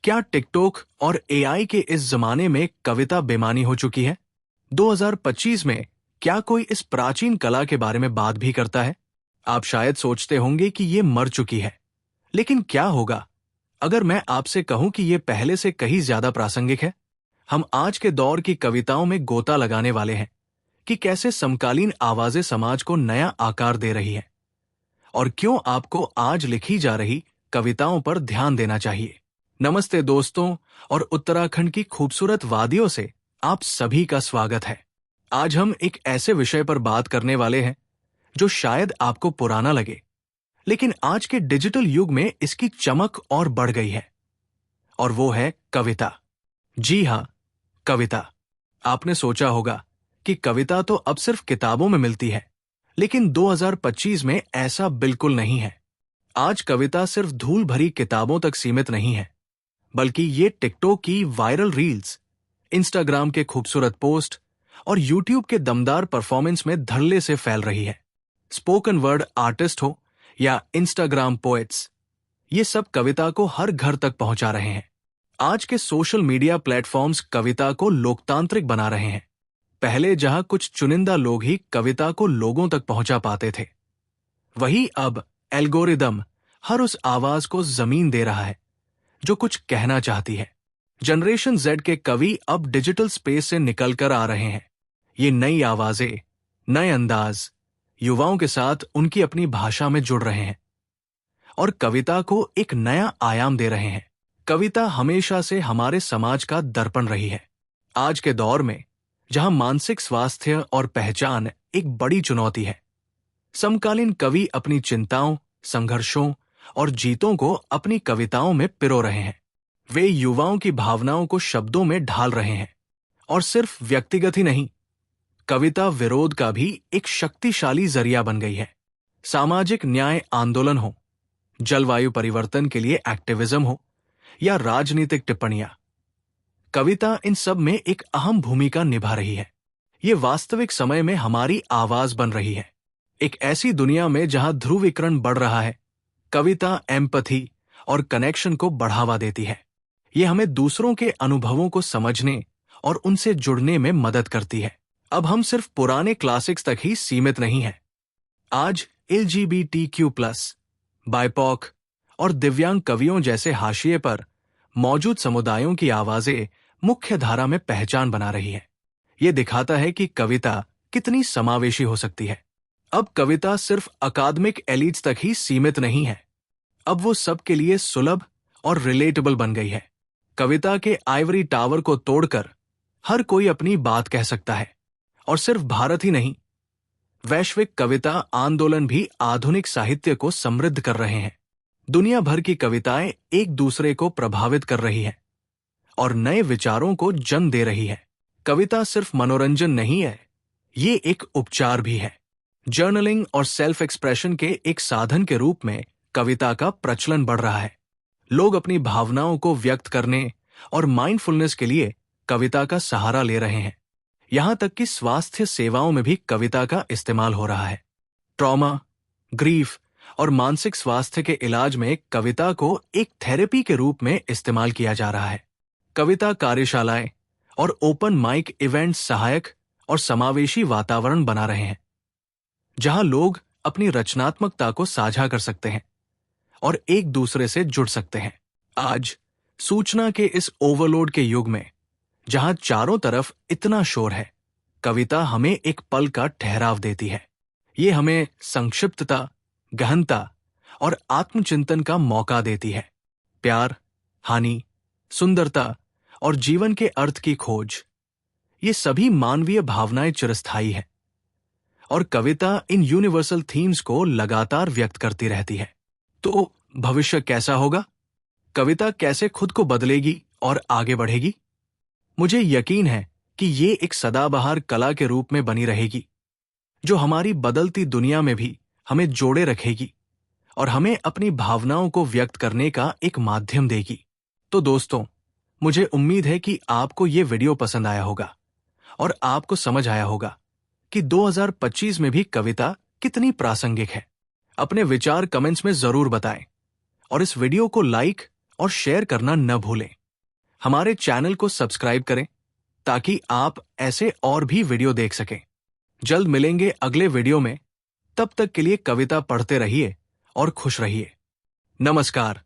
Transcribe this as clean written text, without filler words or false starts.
क्या टिकटॉक और एआई के इस जमाने में कविता बेमानी हो चुकी है? 2025 में क्या कोई इस प्राचीन कला के बारे में बात भी करता है? आप शायद सोचते होंगे कि ये मर चुकी है, लेकिन क्या होगा अगर मैं आपसे कहूं कि ये पहले से कहीं ज्यादा प्रासंगिक है? हम आज के दौर की कविताओं में गोता लगाने वाले हैं कि कैसे समकालीन आवाजें समाज को नया आकार दे रही हैं और क्यों आपको आज लिखी जा रही कविताओं पर ध्यान देना चाहिए। नमस्ते दोस्तों, और उत्तराखंड की खूबसूरत वादियों से आप सभी का स्वागत है। आज हम एक ऐसे विषय पर बात करने वाले हैं जो शायद आपको पुराना लगे, लेकिन आज के डिजिटल युग में इसकी चमक और बढ़ गई है, और वो है कविता। जी हां, कविता। आपने सोचा होगा कि कविता तो अब सिर्फ किताबों में मिलती है, लेकिन 2025 में ऐसा बिल्कुल नहीं है। आज कविता सिर्फ धूल भरी किताबों तक सीमित नहीं है, बल्कि ये टिकटॉक की वायरल रील्स, इंस्टाग्राम के खूबसूरत पोस्ट और यूट्यूब के दमदार परफॉर्मेंस में धड़ल्ले से फैल रही है। स्पोकन वर्ड आर्टिस्ट हो या इंस्टाग्राम पोएट्स, ये सब कविता को हर घर तक पहुंचा रहे हैं। आज के सोशल मीडिया प्लेटफॉर्म्स कविता को लोकतांत्रिक बना रहे हैं। पहले जहां कुछ चुनिंदा लोग ही कविता को लोगों तक पहुंचा पाते थे, वहीं अब एल्गोरिदम हर उस आवाज को जमीन दे रहा है जो कुछ कहना चाहती है। जनरेशन जेड के कवि अब डिजिटल स्पेस से निकलकर आ रहे हैं। ये नई आवाजें, नए अंदाज, युवाओं के साथ उनकी अपनी भाषा में जुड़ रहे हैं और कविता को एक नया आयाम दे रहे हैं। कविता हमेशा से हमारे समाज का दर्पण रही है। आज के दौर में जहां मानसिक स्वास्थ्य और पहचान एक बड़ी चुनौती है, समकालीन कवि अपनी चिंताओं, संघर्षों और जीतों को अपनी कविताओं में पिरो रहे हैं। वे युवाओं की भावनाओं को शब्दों में ढाल रहे हैं, और सिर्फ व्यक्तिगत ही नहीं, कविता विरोध का भी एक शक्तिशाली जरिया बन गई है। सामाजिक न्याय आंदोलन हो, जलवायु परिवर्तन के लिए एक्टिविज्म हो या राजनीतिक टिप्पणियां, कविता इन सब में एक अहम भूमिका निभा रही है। ये वास्तविक समय में हमारी आवाज बन रही है। एक ऐसी दुनिया में जहां ध्रुवीकरण बढ़ रहा है, कविता एम्पैथी और कनेक्शन को बढ़ावा देती है। ये हमें दूसरों के अनुभवों को समझने और उनसे जुड़ने में मदद करती है। अब हम सिर्फ पुराने क्लासिक्स तक ही सीमित नहीं हैं। आज LGBTQ+, बाइपॉक और दिव्यांग कवियों जैसे हाशिए पर मौजूद समुदायों की आवाजें मुख्य धारा में पहचान बना रही है। ये दिखाता है कि कविता कितनी समावेशी हो सकती है। अब कविता सिर्फ अकादमिक एलिट्स तक ही सीमित नहीं है। अब वो सबके लिए सुलभ और रिलेटेबल बन गई है। कविता के आइवरी टावर को तोड़कर हर कोई अपनी बात कह सकता है, और सिर्फ भारत ही नहीं, वैश्विक कविता आंदोलन भी आधुनिक साहित्य को समृद्ध कर रहे हैं। दुनिया भर की कविताएं एक दूसरे को प्रभावित कर रही हैं और नए विचारों को जन्म दे रही है। कविता सिर्फ मनोरंजन नहीं है, ये एक उपचार भी है। जर्नलिंग और सेल्फ एक्सप्रेशन के एक साधन के रूप में कविता का प्रचलन बढ़ रहा है। लोग अपनी भावनाओं को व्यक्त करने और माइंडफुलनेस के लिए कविता का सहारा ले रहे हैं। यहां तक कि स्वास्थ्य सेवाओं में भी कविता का इस्तेमाल हो रहा है। ट्रॉमा, ग्रीफ और मानसिक स्वास्थ्य के इलाज में कविता को एक थेरेपी के रूप में इस्तेमाल किया जा रहा है। कविता कार्यशालाएं और ओपन माइक इवेंट्स सहायक और समावेशी वातावरण बना रहे हैं, जहां लोग अपनी रचनात्मकता को साझा कर सकते हैं और एक दूसरे से जुड़ सकते हैं। आज सूचना के इस ओवरलोड के युग में, जहां चारों तरफ इतना शोर है, कविता हमें एक पल का ठहराव देती है। ये हमें संक्षिप्तता, गहनता और आत्मचिंतन का मौका देती है। प्यार, हानि, सुंदरता और जीवन के अर्थ की खोज, ये सभी मानवीय भावनाएं चिरस्थायी हैं, और कविता इन यूनिवर्सल थीम्स को लगातार व्यक्त करती रहती है। तो भविष्य कैसा होगा? कविता कैसे खुद को बदलेगी और आगे बढ़ेगी? मुझे यकीन है कि ये एक सदाबहार कला के रूप में बनी रहेगी, जो हमारी बदलती दुनिया में भी हमें जोड़े रखेगी और हमें अपनी भावनाओं को व्यक्त करने का एक माध्यम देगी। तो दोस्तों, मुझे उम्मीद है कि आपको ये वीडियो पसंद आया होगा और आपको समझ आया होगा कि 2025 में भी कविता कितनी प्रासंगिक है। अपने विचार कमेंट्स में जरूर बताएं और इस वीडियो को लाइक और शेयर करना न भूलें। हमारे चैनल को सब्सक्राइब करें ताकि आप ऐसे और भी वीडियो देख सकें। जल्द मिलेंगे अगले वीडियो में। तब तक के लिए कविता पढ़ते रहिए और खुश रहिए। नमस्कार।